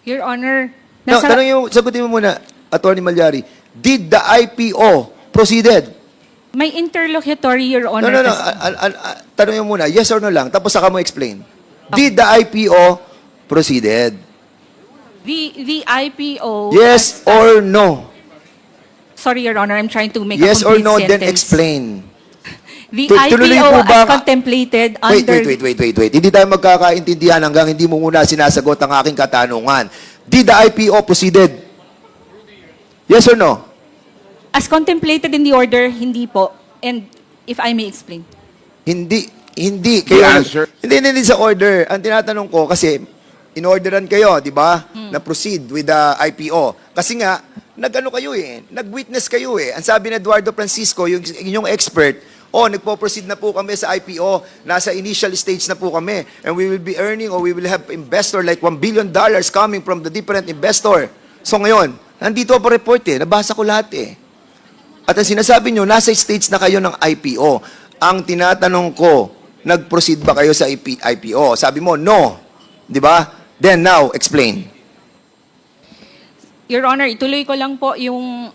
Your Honor, No, tanong yung, sagutin mo muna, Attorney Malyari. Did the IPO proceeded? may interlocutory, Your Honor. No. Tanong yung muna, yes or no lang, tapos saka mo explain. Did the IPO proceeded? The IPO... Yes or no? Sorry, Your Honor, I'm trying to make Yes a or complete no, sentence. then explain. The Tuloy IPO po ba- as contemplated under... Wait. Hindi tayo magkakaintindihan hanggang hindi mo muna sinasagot ang aking katanungan. Did the IPO proceeded? Yes or no? As contemplated in the order, hindi po. And if I may explain. Hindi. answer. Hindi sa order. Ang tinatanong ko, kasi in-orderan kayo, di ba? Na proceed with the IPO. Kasi nga, nag-ano kayo eh, nag-witness kayo eh. Ang sabi ni Eduardo Francisco, yung inyong expert, nagpo-proceed na po kami sa IPO, nasa initial stage na po kami, and we will be earning or we will have investor like $1 billion coming from the different investor. So ngayon, nandito po report eh, nabasa ko lahat eh. At ang sinasabi nyo, nasa stage na kayo ng IPO. Ang tinatanong ko, nag-proceed ba kayo sa IPO? Sabi mo, no. Di ba? Then now, explain. Your Honor, ituloy ko lang po yung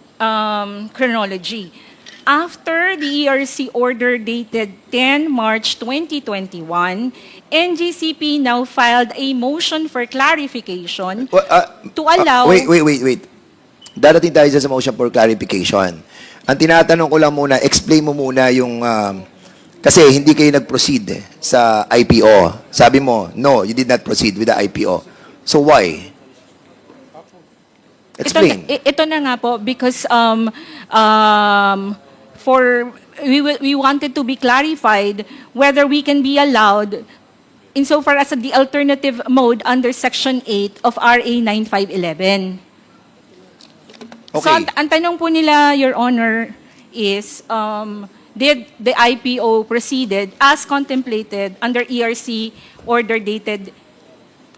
chronology. After the ERC order dated 10 March 2021, NGCP now filed a motion for clarification to allow... Wait. Darating tayo sa motion for clarification. Ang tinatanong ko lang muna, explain mo muna yung... kasi hindi kayo nag-proceed sa IPO. Sabi mo, no, you did not proceed with the IPO. So why? Explain. Ito na nga po, because we wanted to be clarified whether we can be allowed insofar as the alternative mode under Section 8 of RA 9511. Okay. So, ang tanong po nila, Your Honor, is, did the IPO proceeded as contemplated under ERC order dated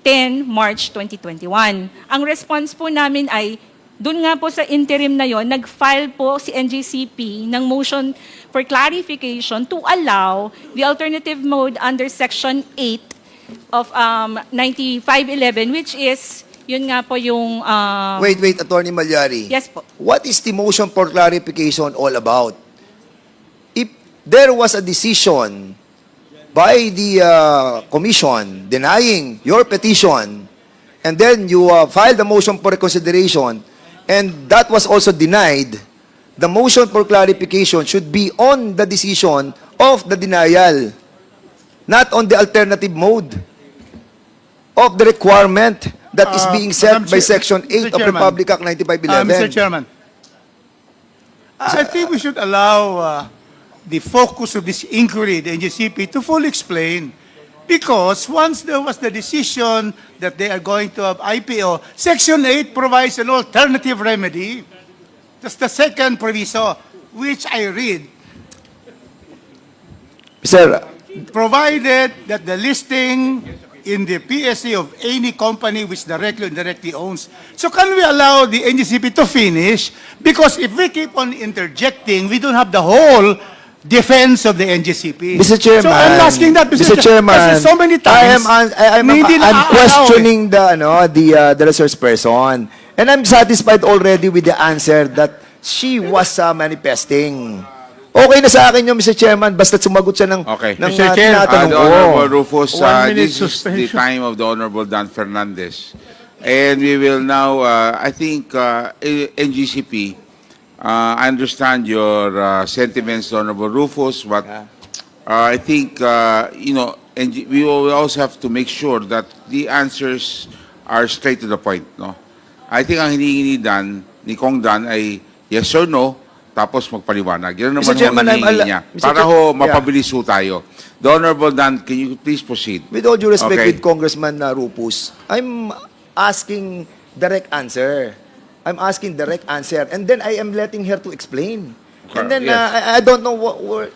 10 March 2021? Ang response po namin ay, dun nga po sa interim na yon, nag-file po si NGCP ng motion for clarification to allow the alternative mode under Section 8 of 9511, which is, yun nga po yung... Wait, Attorney Malyari. Yes po. What is the motion for clarification all about? If there was a decision by the commission denying your petition, and then you filed a motion for reconsideration, and that was also denied, the motion for clarification should be on the decision of the denial, not on the alternative mode of the requirement that is being set by Section 8 of Republic Act 9511. Mr. Chairman, I think we should allow the focus of this inquiry, the NGCP, to fully explain. Because once there was the decision that they are going to have IPO, Section 8 provides an alternative remedy. That's the second proviso, which I read. Sir, Provided that the listing in the PSA of any company which directly or indirectly owns. So can we allow the NGCP to finish? Because if we keep on interjecting, we don't have the whole defense of the NGCP. Mr. Chairman, so I'm asking that, Mr. Chairman, kasi so many times, I'm questioning the resource person, and I'm satisfied already with the answer that she was manifesting. Okay na sa akin yun, Mr. Chairman, basta sumagot siya ng Mr. Chair, tinatanong the ko. Honorable Rufus, 1 minute this is the suspension. time of the Honorable Dan Fernandez. And we will now, I think, NGCP, I understand your sentiments, Honorable Rufus, but I think, we will also have to make sure that the answers are straight to the point. No? I think ang hinihingi ni Dan, ni Kong Dan, ay yes or no, tapos magpaliwanag. Yan naman Mr. Chairman, ang hinihingi niya. Para mapabilis ho tayo. The Honorable Dan, can you please proceed? With all due respect Okay. with Congressman Rufus, I'm asking direct answer. I'm asking direct answer. And then I am letting her to explain. And then Yes. I don't know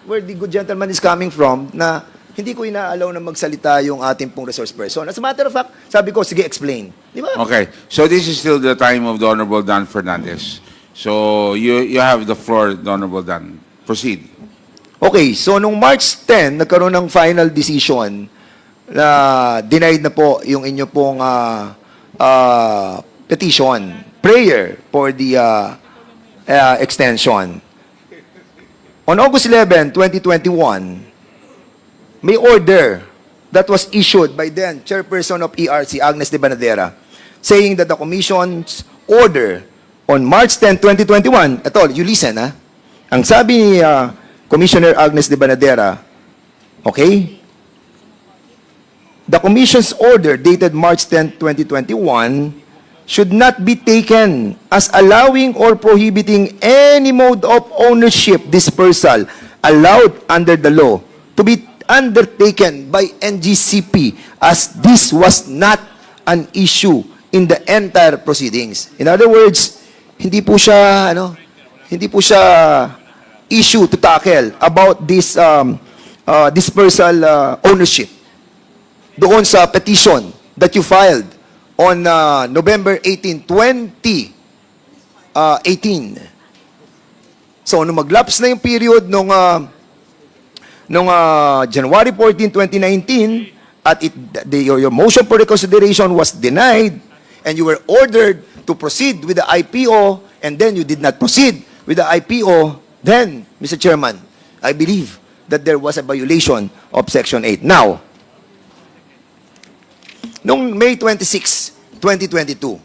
where the good gentleman is coming from na hindi ko inaalaw na magsalita yung ating pong resource person. As a matter of fact, sabi ko, sige, explain. Di ba? Okay. So this is still the time of the Honorable Dan Fernandez. So you have the floor, the Honorable Dan. Proceed. Okay, so nung March 10, nagkaroon ng final decision na denied na po yung inyo pong petition, prayer for the extension. On August 11, 2021, may order that was issued by then Chairperson of ERC, Agnes de Banadera, saying that the Commission's order on March 10, 2021, ito, you listen, ha? Ang sabi ni Commissioner Agnes de Banadera, okay? The Commission's order dated March 10, 2021 should not be taken as allowing or prohibiting any mode of ownership dispersal allowed under the law to be undertaken by NGCP, as this was not an issue in the entire proceedings. In other words, hindi po siya issue to tackle about this dispersal ownership doon sa petition that you filed on November 18, 2018. So, nung maglaps na yung period nung January 14, 2019, at your motion for reconsideration was denied, and you were ordered to proceed with the IPO, and then you did not proceed with the IPO, then, Mr. Chairman, I believe that there was a violation of Section 8. Now, noong May 26, 2022,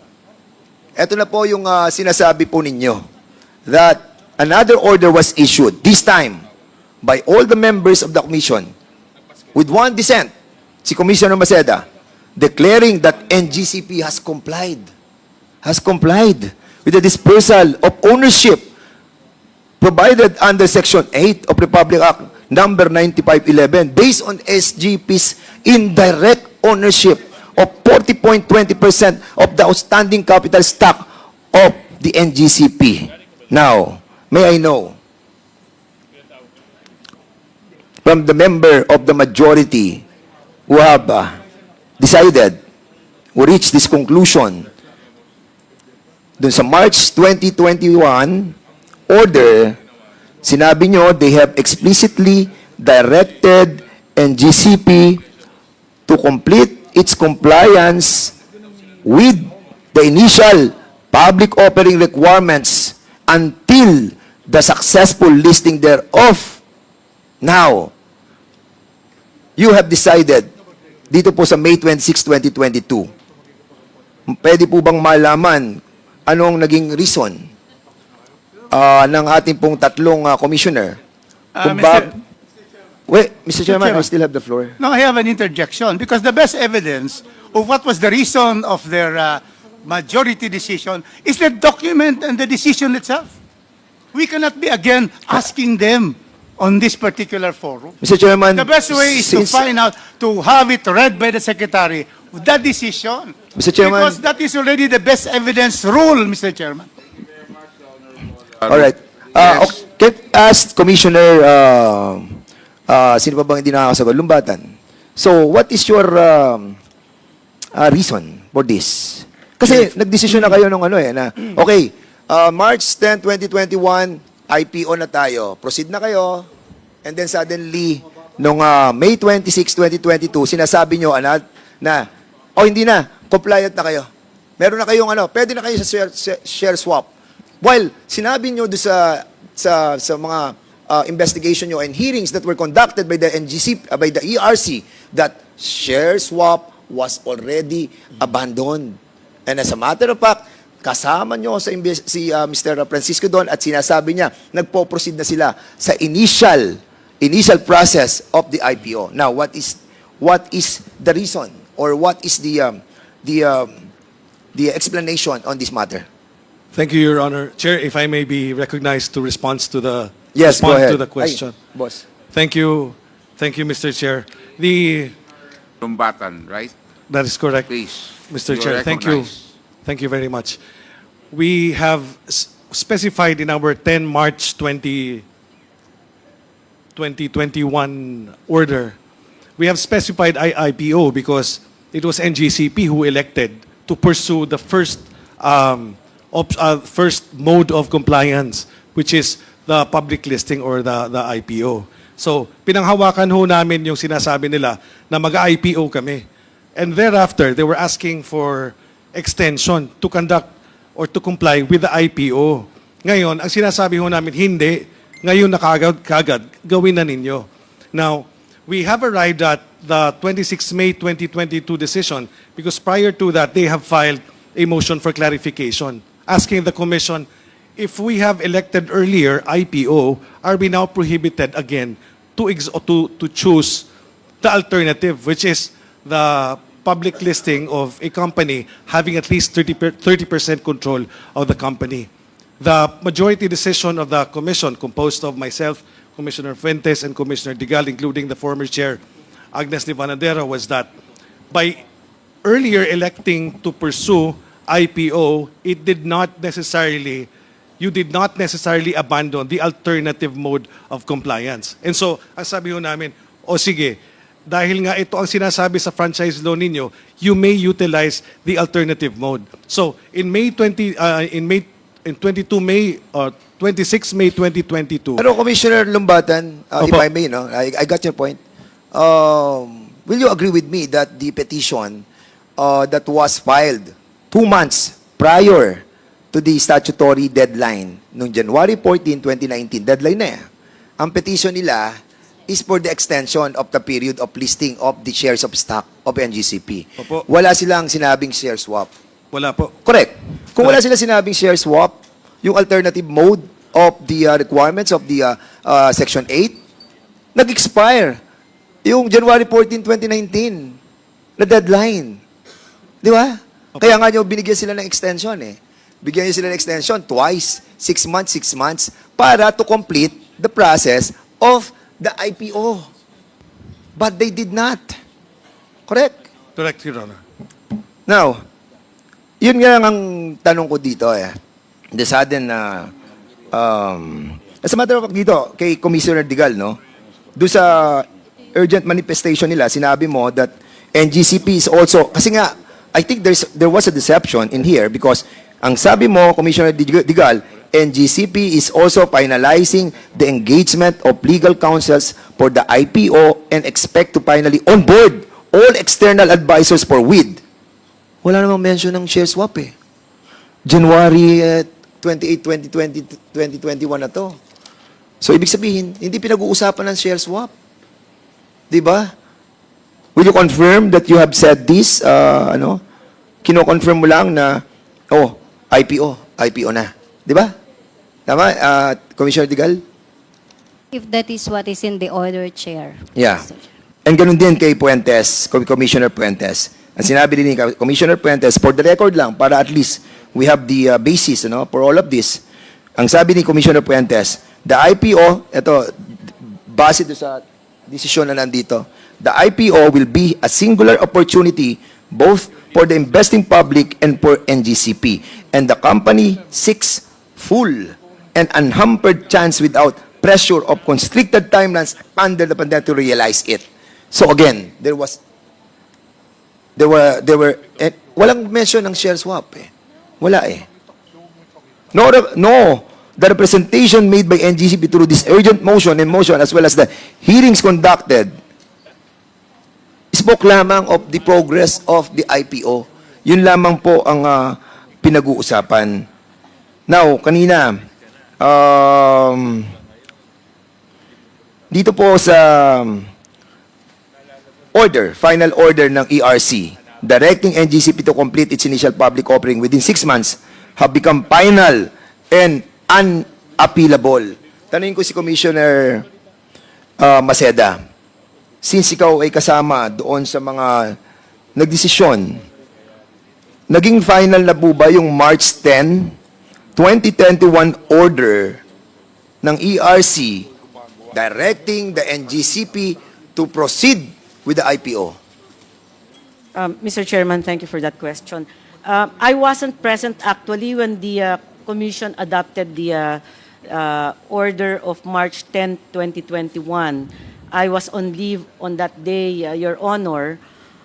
eto na po yung sinasabi po ninyo that another order was issued, this time by all the members of the Commission, with one dissent, si Commissioner Maceda, declaring that NGCP has complied with the dispersal of ownership provided under Section 8 of Republic Act number 9511 based on SGP's indirect ownership of 40.20% of the outstanding capital stock of the NGCP. Now, may I know from the member of the majority who have decided, who reached this conclusion, dun sa March 2021 order, sinabi nyo, they have explicitly directed NGCP to complete its compliance with the initial public offering requirements until the successful listing thereof. Now, you have decided, dito po sa May 26, 2022, pwede po bang malaman anong naging reason ng ating pong tatlong commissioner? Wait, Mr. Chairman, I still have the floor. No, I have an interjection because the best evidence of what was the reason of their majority decision is the document and the decision itself. We cannot be again asking them on this particular forum. Mr. Chairman, The best way is to find out, to have it read by the Secretary, that decision. Mr. Chairman, Because that is already the best evidence rule, Mr. Chairman. all right. Yes. Can I ask Commissioner, sino pa bang hindi nakakasagot? Lumbatan. So, what is your reason for this? Kasi nagdesisyon na kayo nung na, okay, March 10, 2021, IPO na tayo. Proceed na kayo. And then suddenly, nung May 26, 2022, sinasabi nyo na, hindi na, compliant na kayo. Meron na kayong pwede na kayo sa share swap. While sinabi nyo doon sa mga investigation nyo and hearings that were conducted by the NGC, by the ERC, that share swap was already abandoned. And as a matter of fact, kasama nyo si Mr. Francisco doon at sinasabi niya, nagpo-proceed na sila sa initial process of the IPO. Now, what is the reason or what is the explanation on this matter? Thank you, Your Honor. Chair, if I may be recognized to respond to the Yes, go ahead. to the question. Ay, boss. Thank you, Mr. Chair. Lumbatan, right? That is correct, Please. Mr. You're Chair. Thank you. recognized. Thank you very much. We have specified in our 10 March 2021 order, we have specified IPO because it was NGCP who elected to pursue the first mode of compliance, which is the public listing or the IPO. So, pinanghawakan ho namin yung sinasabi nila na mag-IPO kami. And thereafter, they were asking for extension to conduct or to comply with the IPO. Ngayon, ang sinasabi ho namin, hindi. Ngayon na kagad, gawin na ninyo. Now, we have arrived at the 26 May 2022 decision because prior to that, they have filed a motion for clarification, asking the Commission, if we have elected earlier IPO, are we now prohibited again to choose the alternative, which is the public listing of a company having at least 30% control of the company? The majority decision of the Commission, composed of myself, Commissioner Fuentes, and Commissioner Digal, including the former chair, Agnes de Vanadero, was that by earlier electing to pursue IPO, you did not necessarily abandon the alternative mode of compliance. And so, ang sabi ho namin, o sige, dahil nga ito ang sinasabi sa franchise law ninyo, you may utilize the alternative mode. So, in 26 May 2022. Pero Commissioner Lumbatan, if Opo. I may, no, I got your point. Will you agree with me that the petition that was filed 2 months prior to the statutory deadline noong January 14, 2019, deadline na ang petition nila is for the extension of the period of listing of the shares of stock of NGCP. Opo. Wala silang sinabing share swap. Wala po. Correct. Kung wala sila sinabing share swap, yung alternative mode of the requirements of the Section 8, nag-expire yung January 14, 2019 na deadline. Di ba? Okay. Kaya nga nyo binigyan sila ng extension eh. Bigyan nyo sila ng extension twice, 6 months, para to complete the process of the IPO. But they did not. Correct? Correct, Your Honor. Now, yun nga ang tanong ko dito eh. The sudden as a matter of fact dito, kay Commissioner Digal, no? Doon sa urgent manifestation nila, sinabi mo that NGCP is also, kasi nga, I think there was a deception in here because ang sabi mo, Commissioner Digal, NGCP is also finalizing the engagement of legal counsels for the IPO and expect to finally onboard all external advisors for WID. Wala namang mention ng share swap eh. January 28, 2020, 2021 na to. So, ibig sabihin, hindi pinag-uusapan ng share swap. Di ba? Will you confirm that you have said this? Kino-confirm mo lang na, IPO na. Di ba? Tama, Commissioner Digal? If that is what is in the order, Chair. Yeah. And ganun din kay Puentes, Commissioner Puentes. Ang sinabi din ni Commissioner Puentes, for the record lang, para at least we have the basis for all of this. Ang sabi ni Commissioner Puentes, the IPO, ito, base doon sa desisyon na nandito, the IPO will be a singular opportunity both for the investing public and for NGCP. And the company seeks full and unhampered chance without pressure of constricted timelines under the pandemic to realize it. So again, there were walang mention ng share swap eh. Wala eh. No, the representation made by NGCP through this urgent motion as well as the hearings conducted spoke lamang of the progress of the IPO. Yun lamang po ang pinag-uusapan. Now, kanina, dito po sa final order ng ERC, directing NGCP to complete its initial public offering within 6 months, have become final and unappealable. Tanungin ko si Commissioner Maceda, since ikaw ay kasama doon sa mga nagdesisyon, naging final na po ba yung March 10, 2021 order ng ERC directing the NGCP to proceed with the IPO? Mr. Chairman, thank you for that question. I wasn't present actually when the Commission adopted the order of March 10, 2021. I was on leave on that day, Your Honor.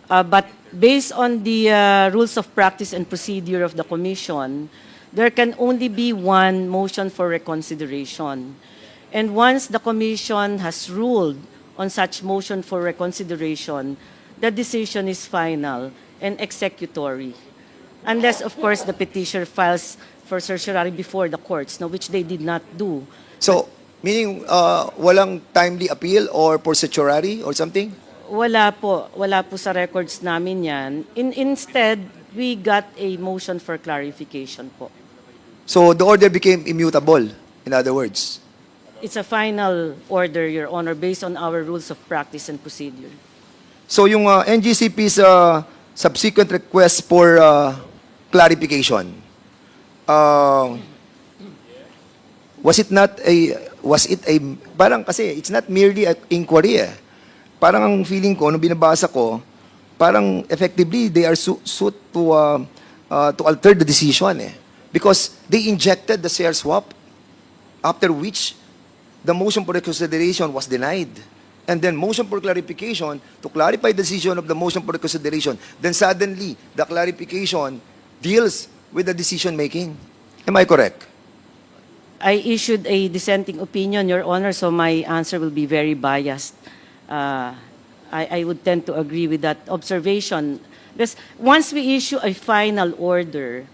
But based on the rules of practice and procedure of the Commission, there can only be one motion for reconsideration. And once the Commission has ruled on such motion for reconsideration, the decision is final and executory. Unless, of course, the petitioner files for certiorari before the courts, no, which they did not do. So, meaning walang timely appeal or for certiorari or something? Wala po sa records namin yan. Instead, we got a motion for clarification po. So, the order became immutable, in other words. It's a final order, Your Honor, based on our rules of practice and procedure. So, yung NGCP's subsequent request for clarification, was it a, parang kasi, it's not merely an inquiry eh. Parang ang feeling ko, nung binabasa ko, parang effectively, they are suit to alter the decision eh. Because they injected the share swap, after which, the motion for reconsideration was denied. And then motion for clarification, to clarify the decision of the motion for reconsideration, then suddenly, the clarification deals with the decision making. Am I correct? I issued a dissenting opinion, Your Honor, so my answer will be very biased. I would tend to agree with that observation. Because once we issue a final order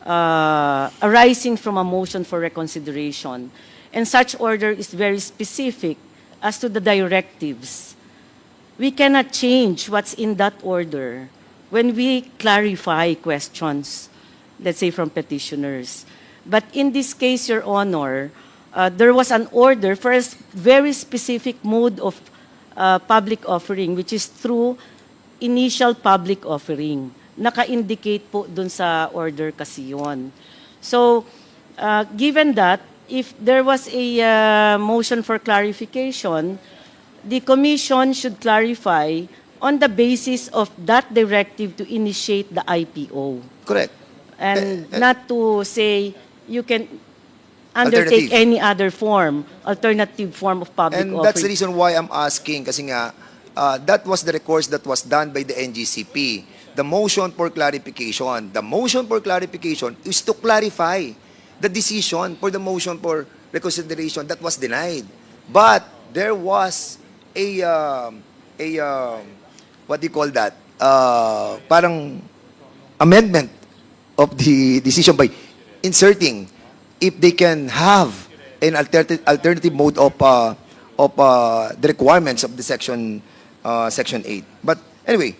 arising from a motion for reconsideration, and such order is very specific as to the directives, we cannot change what's in that order when we clarify questions, let's say from petitioners. But in this case, Your Honor, there was an order for a very specific mode of public offering, which is through initial public offering. Naka-indicate po dun sa order kasi yun. So, given that, if there was a motion for clarification, the Commission should clarify on the basis of that directive to initiate the IPO. Correct. And not to say you can undertake Alternative. any other form, alternative form of public And offering. that's the reason why I'm asking, kasi nga, that was the recourse that was done by the NGCP. The motion for clarification. The motion for clarification is to clarify the decision for the motion for reconsideration that was denied. But there was what do you call that? Parang amendment of the decision by inserting if they can have an alternative mode of the requirements of the section 8. But anyway,